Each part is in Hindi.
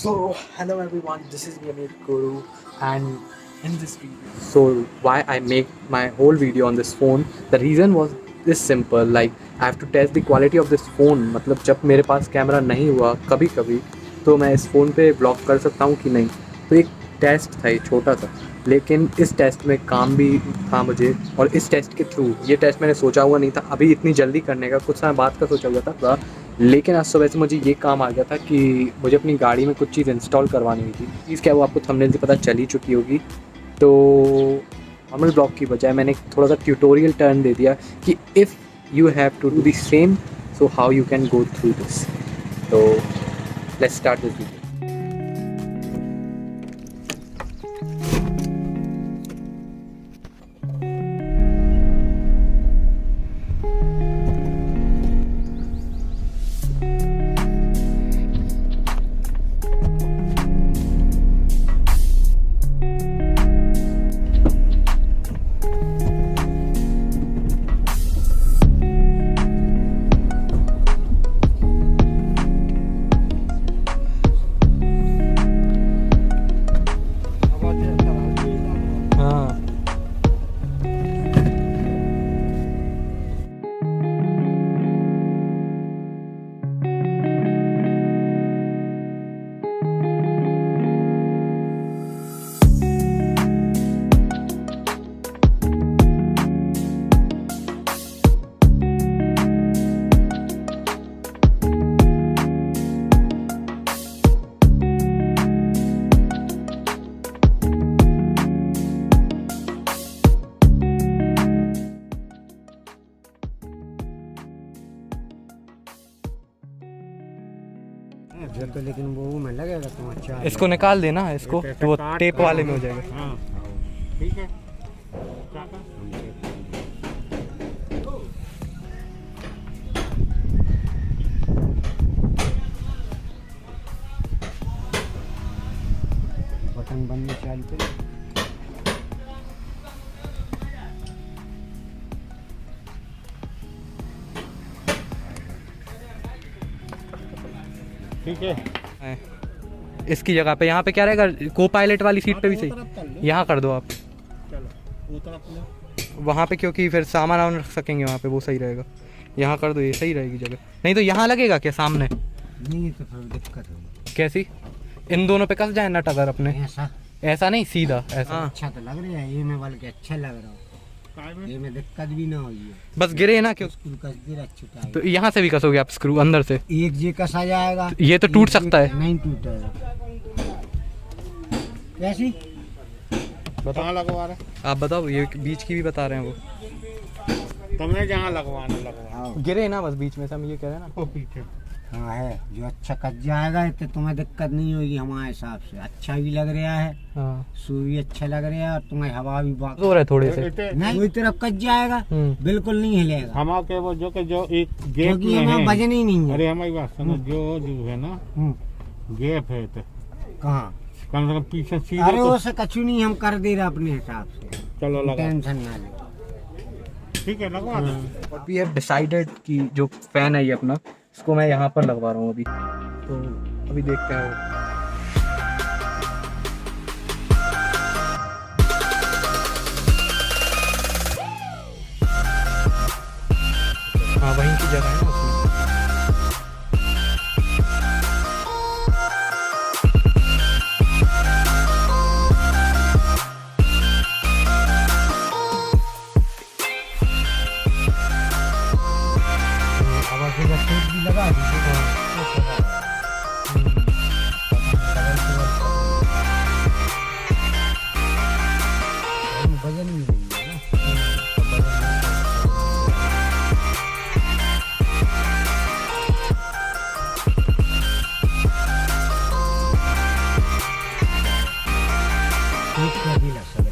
So, hello everyone, this is me Amir Guru, and in this video, so why I make my whole video on this phone, the reason was this simple, like I have to test the quality of this phone. मतलब जब मेरे पास कैमरा नहीं हुआ कभी कभी तो मैं इस फ़ोन पे ब्लॉग कर सकता हूँ कि नहीं, तो एक टेस्ट था ये छोटा सा, लेकिन इस टेस्ट में काम भी था मुझे। और इस टेस्ट के थ्रू, ये टेस्ट मैंने सोचा हुआ नहीं था अभी इतनी जल्दी करने का, कुछ समय बाद का सोचा हुआ था थोड़ा, लेकिन आज सुबह से मुझे ये काम आ गया था कि मुझे अपनी गाड़ी में कुछ चीज़ इंस्टॉल करवानी हुई थी। चीज़ क्या, वो आपको थंबनेल से पता चल ही चुकी होगी। तो नॉर्मल ब्लॉग की बजाय मैंने थोड़ा सा ट्यूटोरियल टर्न दे दिया कि if you have to do the same, so how you can go through this. तो लेट्स स्टार्ट दिस वीडियो। तो लेकिन वो में लगेगा तो अच्छा। इसको निकाल देना, इसको तो वो टेप वाले में हो जाएगा। हाँ ठीक है। बटन बंद चलते ठीक है। इसकी जगह पे यहाँ पे क्या रहेगा, को पायलट वाली सीट पे भी सही, यहाँ कर दो आप। वहाँ पे क्योंकि फिर सामान वामान रख सकेंगे वहाँ पे, वो सही रहेगा। यहाँ कर दो, ये सही रहेगी जगह। नहीं तो यहाँ लगेगा क्या सामने? नहीं तो फिर दिक्कत होगी। कैसी? इन दोनों पे कस जाए नट अगर अपने। ऐसा नहीं, सीधा ऐसा। अच्छा तो लग रहा है ये में, बल्कि अच्छा लग रहा है ये में, दिक्कत भी ना हुई है। बस गिरे ना क्यों? स्क्रू कस दे अच्छा है। तो यहाँ से भी कसोगे आप स्क्रू अंदर से? एक जे कसा जाएगा, तो ये तो टूट सकता है। नहीं टूटेगा। कैसी कहाँ लगवा रहे? आप बताओ, ये बीच की भी बता रहे हैं वो। तुम्हें जहाँ लगवाना लगवा। गिरे ना बस बीच में से, हम ये कह रहे हैं ना। वो पीछे हाँ है, जो अच्छा कस जाएगा तो तुम्हें दिक्कत नहीं होगी। हमारे हिसाब से अच्छा भी लग रहा है, हाँ शू भी अच्छा लग रहा है, और तुम्हें हवा भी बात हो रहा है थोड़े से। नहीं वही तरफ कस जाएगा, बिल्कुल नहीं हिलेगा। हमारे के वो जो एक गेप क्योंकि में हमारा है। वजन ही नहीं है। अरे हमारी बात सुनो, जो है ना गेप है तो कहाँ कम से कम पीछे सीधे अरे तो वो से कछु नहीं, हम कर दे रहे अपने हिसाब से, चलो लगा। टेंशन ना ले। ठीक है लगवा दो। और वी हैव डिसाइडेड कि जो फैन है ये अपना, इसको मैं यहाँ पर लगवा रहा हूँ अभी। तो अभी देखते हैं वो। हाँ वहीं की जगह है ना उसमें। भी लगा वजन भी नहीं है ना। भी लग सकता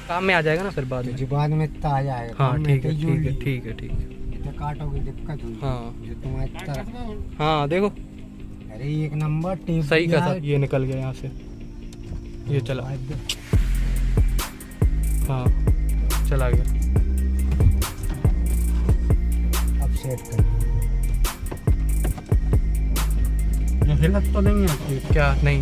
काम में आ जाएगा ना फिर बाद में। जी बाद में इतना आ जाएगा। हाँ ठीक है ठीक है ठीक है ठीक है। इतना काटोगे दिक्कत हुई। हाँ जो तुम्हारी तरफ। हाँ देखो अरे एक नंबर टेप सही का था, ये निकल गया यहाँ से। ये चला। हाँ चला गया। अब सेट कर। ये हिलत तो नहीं है कि क्या नहीं,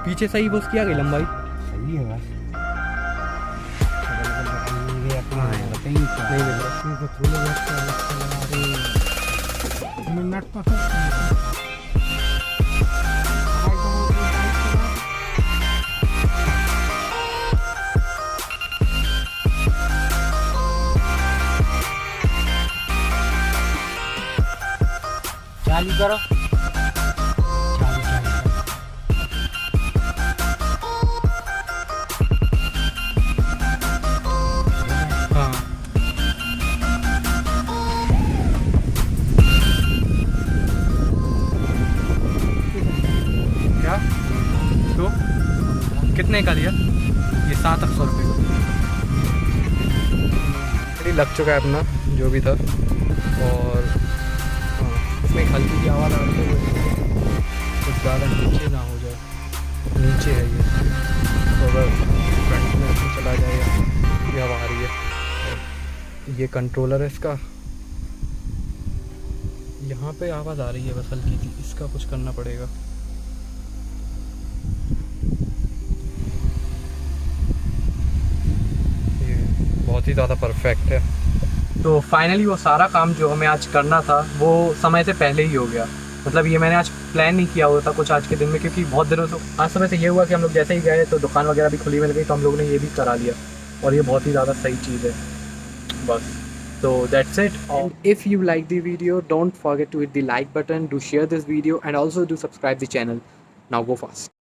पीछे सही बस किया गई लंबाई। सही है बस। अपना है बताइए क्या नहीं मिल रहा। तो थोड़े बहुत तो अलग से लगा रहे मिनट तो सब चालू करो। चालू चालू करो। हाँ क्या तो कितने का लिया? ये 700 रुपये का लग चुका है अपना जो भी था। और हाँ, इसमें एक हल्की सी आवाज़ आ रही है, कुछ ज़्यादा नीचे ना हो जाए। नीचे है ये, तो अगर फ्रंट में ऐसे चला जाएगा ये हवा आ रही है। और ये कंट्रोलर है इसका, यहाँ पे आवाज़ आ रही है बस हल्की सी, इसका कुछ करना पड़ेगा। ये बहुत ही ज़्यादा परफेक्ट है। तो फाइनली वो सारा काम जो हमें आज करना था वो समय से पहले ही हो गया। मतलब ये मैंने आज प्लान नहीं किया हुआ था कुछ आज के दिन में, क्योंकि बहुत दिनों से आज समय से ये हुआ कि हम लोग जैसे ही गए तो दुकान वगैरह भी खुली मिल गई, तो हम लोग ने ये भी करा लिया और ये बहुत ही ज़्यादा सही चीज़ है बस। So that's it. And if you like the video, don't forget to hit the like button, do share this video and also do subscribe the channel. Now go fast.